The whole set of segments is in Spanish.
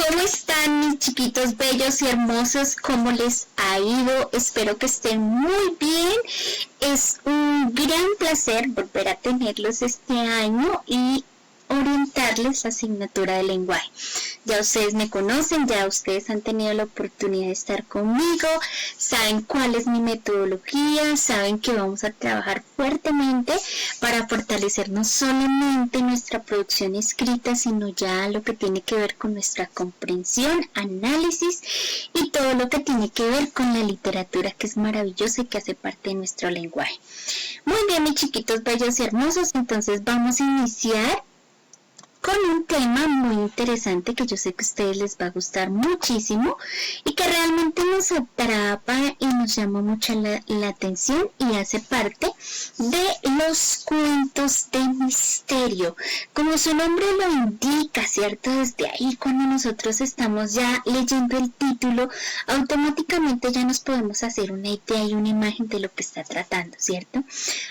¿Cómo están mis chiquitos bellos y hermosos? ¿Cómo les ha ido? Espero que estén muy bien. Es un gran placer volver a tenerlos este año y orientarles la asignatura de lenguaje. Ya ustedes me conocen, ya ustedes han tenido la oportunidad de estar conmigo, saben cuál es mi metodología, saben que vamos a trabajar fuertemente para fortalecer no solamente nuestra producción escrita, sino ya lo que tiene que ver con nuestra comprensión, análisis y todo lo que tiene que ver con la literatura, que es maravillosa y que hace parte de nuestro lenguaje. Muy bien, mis chiquitos bellos y hermosos, entonces vamos a iniciar con un tema muy interesante que yo sé que a ustedes les va a gustar muchísimo y que realmente nos atrapa y nos llama mucho la atención y hace parte de los cuentos de misterio. Como su nombre lo indica, ¿cierto? Desde ahí cuando nosotros estamos ya leyendo el título, automáticamente ya nos podemos hacer una idea y una imagen de lo que está tratando, ¿cierto?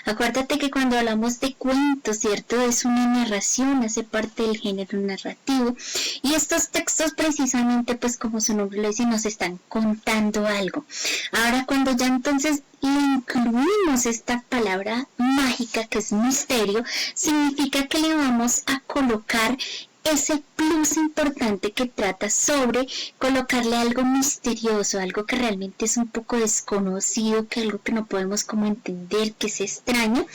Acuérdate que cuando hablamos de cuentos, ¿cierto? Es una narración, hace parte del género narrativo y estos textos precisamente, pues como su nombre lo dice, nos están contando algo. Ahora cuando ya entonces le incluimos esta palabra mágica que es misterio, significa que le vamos a colocar ese plus importante que trata sobre colocarle algo misterioso, algo que realmente es un poco desconocido, que algo que no podemos como entender, que es extraño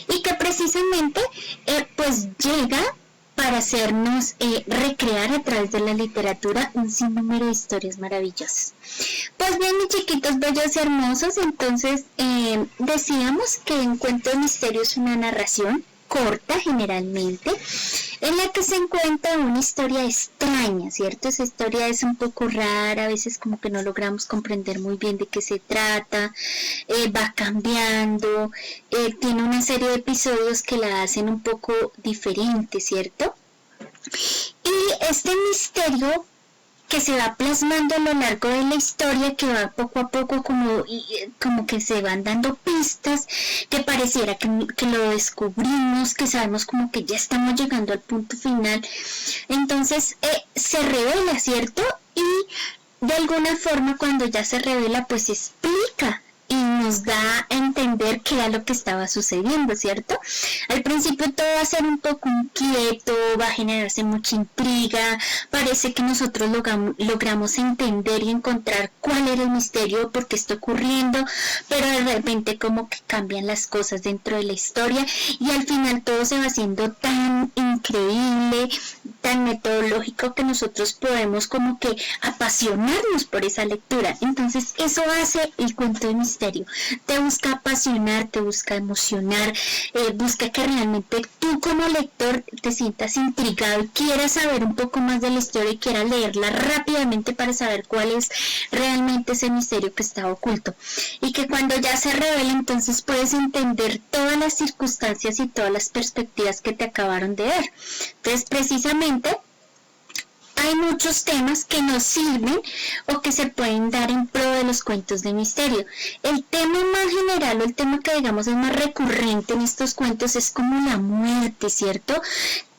y que precisamente pues llega para hacernos recrear a través de la literatura un sinnúmero de historias maravillosas. Pues bien, mis chiquitos bellos y hermosos, entonces decíamos que un cuento de misterio es una narración corta generalmente, en la que se encuentra una historia extraña, ¿cierto? Esa historia es un poco rara, a veces como que no logramos comprender muy bien de qué se trata, va cambiando, tiene una serie de episodios que la hacen un poco diferente, ¿cierto? Y este misterio que se va plasmando a lo largo de la historia, que va poco a poco como que se van dando pistas, que pareciera que lo descubrimos, que sabemos como que ya estamos llegando al punto final. Entonces se revela, ¿cierto? Y de alguna forma cuando ya se revela, pues explica y nos da a entender qué era lo que estaba sucediendo, ¿cierto? Al principio todo va a ser un poco inquieto, va a generarse mucha intriga, parece que nosotros logramos entender y encontrar cuál era el misterio, por qué está ocurriendo, pero de repente como que cambian las cosas dentro de la historia y al final todo se va haciendo tan increíble, tan metodológico que nosotros podemos como que apasionarnos por esa lectura. Entonces eso hace el cuento de misterio. Te busca apasionar, te busca emocionar, busca que realmente tú como lector te sientas intrigado y quieras saber un poco más de la historia y quieras leerla rápidamente para saber cuál es realmente ese misterio que está oculto. Y que cuando ya se revela, entonces puedes entender todas las circunstancias y todas las perspectivas que te acabaron de ver. Entonces, precisamente, hay muchos temas que nos sirven o que se pueden dar en pro de los cuentos de misterio. El tema más general o el tema que digamos es más recurrente en estos cuentos es como la muerte, ¿cierto?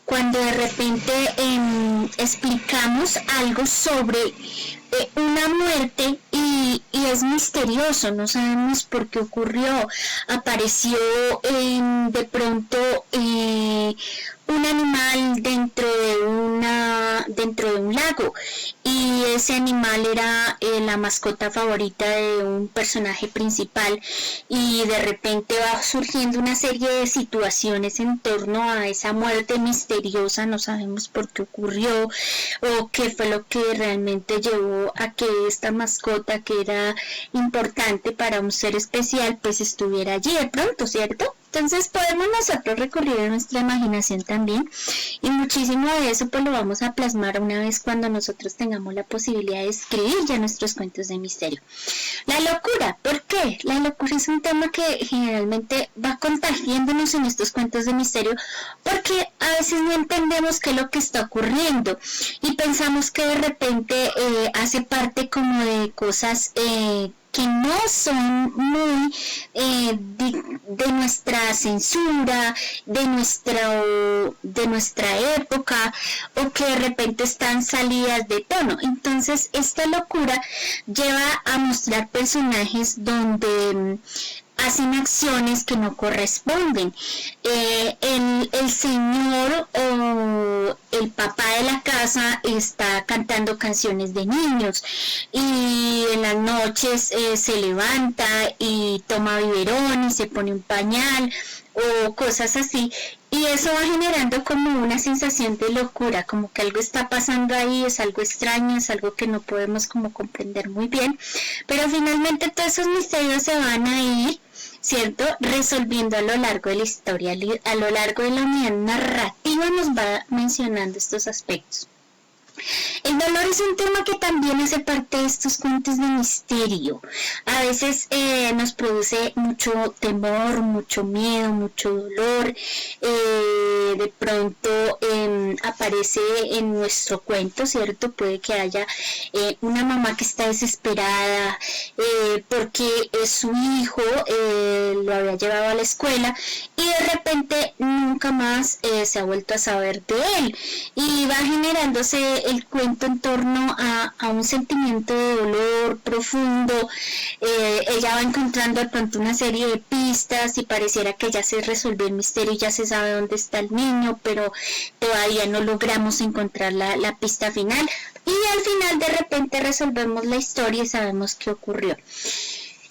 Cuando de repente explicamos algo sobre una muerte y es misterioso, no sabemos por qué ocurrió, apareció de pronto un animal dentro de un lago y ese animal era la mascota favorita de un personaje principal y de repente va surgiendo una serie de situaciones en torno a esa muerte misteriosa, no sabemos por qué ocurrió o qué fue lo que realmente llevó a que esta mascota que era importante para un ser especial pues estuviera allí de pronto, ¿cierto? Entonces podemos nosotros recurrir a nuestra imaginación también y muchísimo de eso pues lo vamos a plasmar una vez cuando nosotros tengamos la posibilidad de escribir ya nuestros cuentos de misterio. La locura, ¿por qué? La locura es un tema que generalmente va contagiándonos en estos cuentos de misterio porque a veces no entendemos qué es lo que está ocurriendo y pensamos que de repente hace parte como de cosas que no son muy de nuestra censura, de nuestra época, o que de repente están salidas de tono. Entonces esta locura lleva a mostrar personajes donde hacen acciones que no corresponden. El señor o el papá de la casa está cantando canciones de niños y en las noches se levanta y toma biberón y se pone un pañal o cosas así, y eso va generando como una sensación de locura, como que algo está pasando ahí, es algo extraño, es algo que no podemos como comprender muy bien, pero finalmente todos esos misterios se van a ir, ¿cierto?, resolviendo a lo largo de la historia, a lo largo de la unidad narrativa nos va mencionando estos aspectos. El dolor es un tema que también hace parte de estos cuentos de misterio. A veces nos produce mucho temor, mucho miedo, mucho dolor. De pronto aparece en nuestro cuento, ¿cierto? Puede que haya una mamá que está desesperada porque su hijo lo había llevado a la escuela y de repente nunca más se ha vuelto a saber de él. Y va generándose el cuento en torno a un sentimiento de dolor profundo. Ella va encontrando de pronto una serie de pistas y pareciera que ya se resolvió el misterio y ya se sabe dónde está el niño, pero todavía no logramos encontrar la pista final, y al final de repente resolvemos la historia y sabemos qué ocurrió.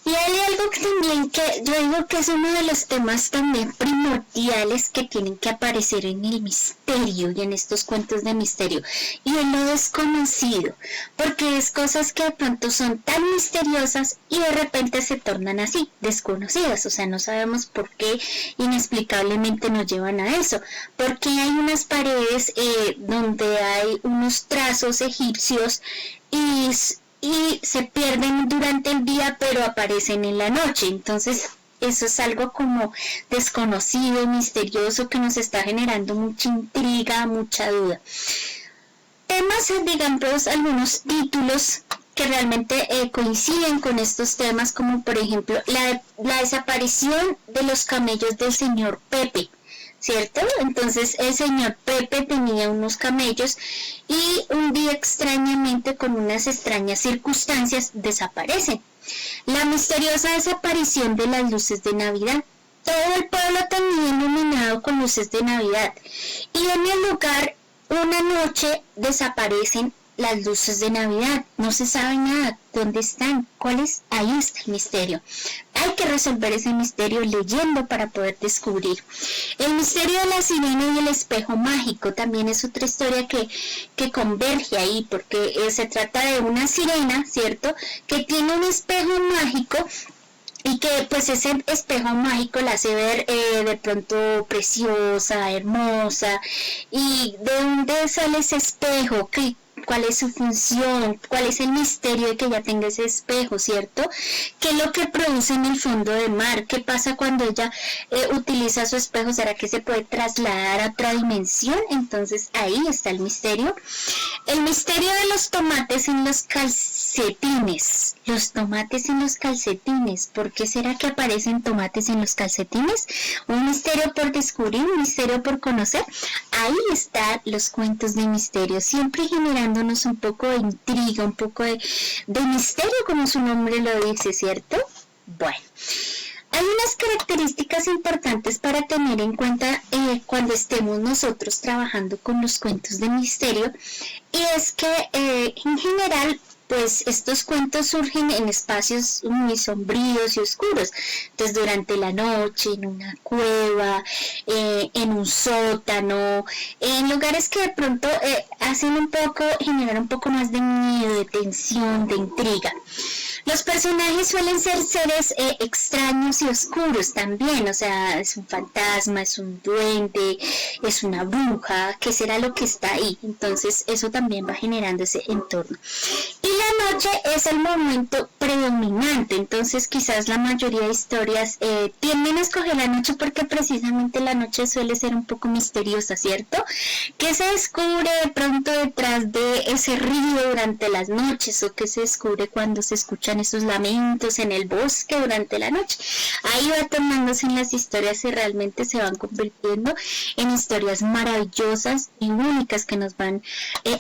Y hay algo que también que yo digo que es uno de los temas también primordiales que tienen que aparecer en el misterio y en estos cuentos de misterio, y es lo desconocido, porque es cosas que de pronto son tan misteriosas y de repente se tornan así, desconocidas, o sea, no sabemos por qué inexplicablemente nos llevan a eso, porque hay unas paredes donde hay unos trazos egipcios y se pierden durante el día pero aparecen en la noche. Entonces eso es algo como desconocido, misterioso, que nos está generando mucha intriga, mucha duda. Temas, digamos, algunos títulos que realmente coinciden con estos temas, como por ejemplo la desaparición de los camellos del señor Pepe, ¿cierto? Entonces el señor Pepe tenía unos camellos y un día extrañamente, con unas extrañas circunstancias, desaparecen. La misteriosa desaparición de las luces de Navidad. Todo el pueblo tenía iluminado con luces de Navidad y en el lugar una noche desaparecen las luces de Navidad. No se sabe nada, dónde están, cuáles, ahí está el misterio. Hay que resolver ese misterio leyendo para poder descubrir. El misterio de la sirena y el espejo mágico también es otra historia que converge ahí, porque se trata de una sirena, ¿cierto?, que tiene un espejo mágico y que pues ese espejo mágico la hace ver de pronto preciosa, hermosa. ¿Y de dónde sale ese espejo? ¿Cuál es su función? ¿Cuál es el misterio de que ella tenga ese espejo, cierto? ¿Qué es lo que produce en el fondo del mar? ¿Qué pasa cuando ella utiliza su espejo? ¿Será que se puede trasladar a otra dimensión? Entonces ahí está el misterio. El misterio de los tomates en los calcetines. Los tomates en los calcetines. ¿Por qué será que aparecen tomates en los calcetines? Un misterio por descubrir, un misterio por conocer. Ahí están los cuentos de misterio, siempre generándonos un poco de intriga, un poco de misterio, como su nombre lo dice, ¿cierto? Bueno, hay unas características importantes para tener en cuenta cuando estemos nosotros trabajando con los cuentos de misterio, y es que en general pues estos cuentos surgen en espacios muy sombríos y oscuros. Entonces durante la noche, en una cueva, en un sótano, en lugares que de pronto generan un poco más de miedo, de tensión, de intriga. Los personajes suelen ser seres extraños y oscuros también, o sea, es un fantasma, es un duende, es una bruja, ¿qué será lo que está ahí? Entonces eso también va generando ese entorno. Y la noche es el momento predominante, entonces quizás la mayoría de historias tienden a escoger la noche porque precisamente la noche suele ser un poco misteriosa, ¿cierto? ¿Qué se descubre de pronto detrás de ese río durante las noches, o qué se descubre cuando se escuchan escuchan esos lamentos en el bosque durante la noche. Ahí va tomándose en las historias y realmente se van convirtiendo en historias maravillosas y únicas que nos van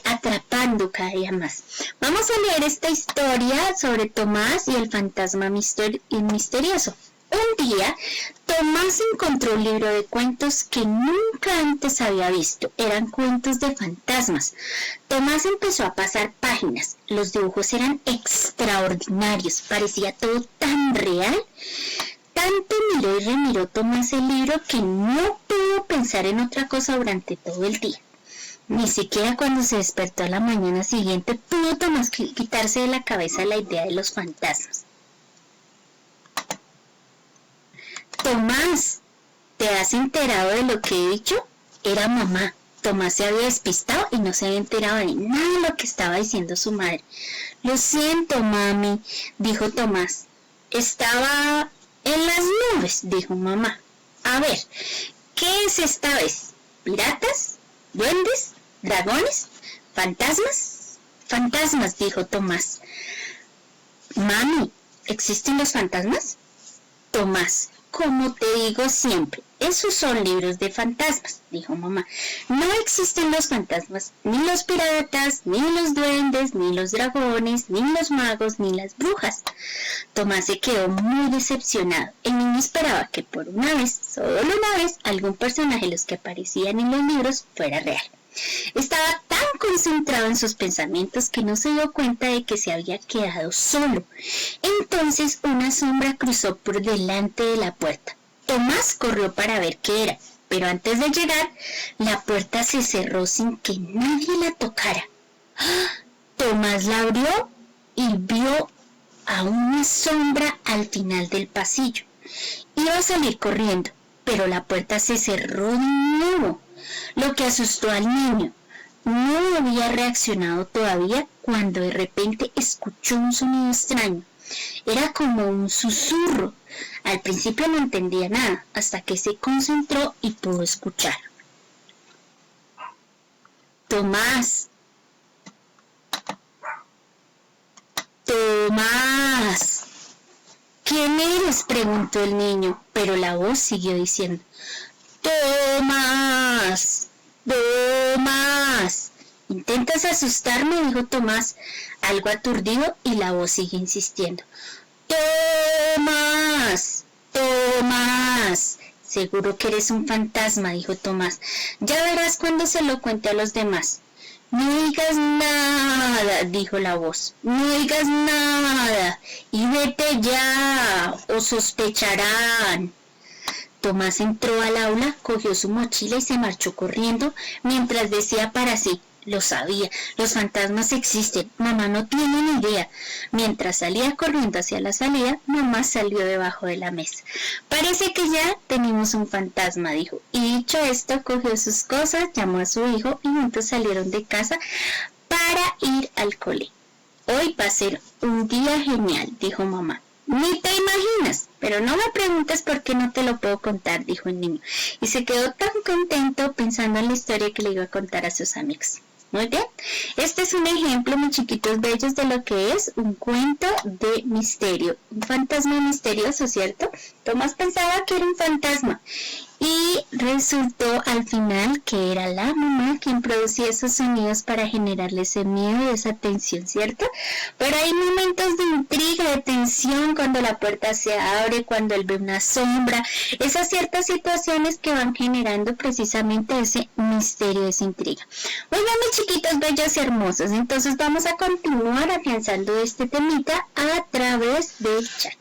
atrapando cada día más. Vamos a leer esta historia sobre Tomás y el fantasma misterioso. Un día, Tomás encontró un libro de cuentos que nunca antes había visto. Eran cuentos de fantasmas. Tomás empezó a pasar páginas. Los dibujos eran extraordinarios. Parecía todo tan real. Tanto miró y remiró Tomás el libro que no pudo pensar en otra cosa durante todo el día. Ni siquiera cuando se despertó a la mañana siguiente pudo Tomás quitarse de la cabeza la idea de los fantasmas. Tomás, ¿te has enterado de lo que he dicho? Era mamá. Tomás se había despistado y no se había enterado de nada de lo que estaba diciendo su madre. Lo siento, mami, dijo Tomás. Estaba en las nubes, dijo mamá. A ver, ¿qué es esta vez? ¿Piratas? ¿Duendes? ¿Dragones? ¿Fantasmas? Fantasmas, dijo Tomás. Mami, ¿existen los fantasmas? Tomás, como te digo siempre, esos son libros de fantasmas, dijo mamá. No existen los fantasmas, ni los piratas, ni los duendes, ni los dragones, ni los magos, ni las brujas. Tomás se quedó muy decepcionado. El niño esperaba que por una vez, solo una vez, algún personaje de los que aparecían en los libros fuera real. Estaba tan concentrado en sus pensamientos que no se dio cuenta de que se había quedado solo. Entonces una sombra cruzó por delante de la puerta. Tomás corrió para ver qué era, pero antes de llegar, la puerta se cerró sin que nadie la tocara. Tomás la abrió y vio a una sombra al final del pasillo. Iba a salir corriendo, pero la puerta se cerró de nuevo, lo que asustó al niño. No había reaccionado todavía cuando de repente escuchó un sonido extraño. Era como un susurro. Al principio no entendía nada, hasta que se concentró y pudo escuchar. Tomás. Tomás. ¿Quién eres?, preguntó el niño, pero la voz siguió diciendo: Tomás, Tomás. ¿Intentas asustarme?, dijo Tomás, algo aturdido, y la voz sigue insistiendo. Tomás, Tomás. Seguro que eres un fantasma, dijo Tomás. Ya verás cuando se lo cuente a los demás. No digas nada, dijo la voz. No digas nada y vete ya, o sospecharán. Tomás entró al aula, cogió su mochila y se marchó corriendo, mientras decía para sí: lo sabía, los fantasmas existen, mamá no tiene ni idea. Mientras salía corriendo hacia la salida, mamá salió debajo de la mesa. Parece que ya tenemos un fantasma, dijo. Y dicho esto, cogió sus cosas, llamó a su hijo y juntos salieron de casa para ir al cole. Hoy va a ser un día genial, dijo mamá. Ni te imaginas, pero no me preguntes por qué no te lo puedo contar, dijo el niño. Y se quedó tan contento pensando en la historia que le iba a contar a sus amigos. Muy bien, este es un ejemplo, mis chiquitos bellos, de lo que es un cuento de misterio, un fantasma misterioso, ¿cierto? Tomás pensaba que era un fantasma y resultó al final que era la mamá quien producía esos sonidos para generarle ese miedo y esa tensión, ¿cierto? Pero hay momentos de intriga, de tensión, cuando la puerta se abre, cuando él ve una sombra, esas ciertas situaciones que van generando precisamente ese misterio, esa intriga. Muy bien, mis chiquitos bellos y hermosos, entonces vamos a continuar afianzando este temita a través del chat.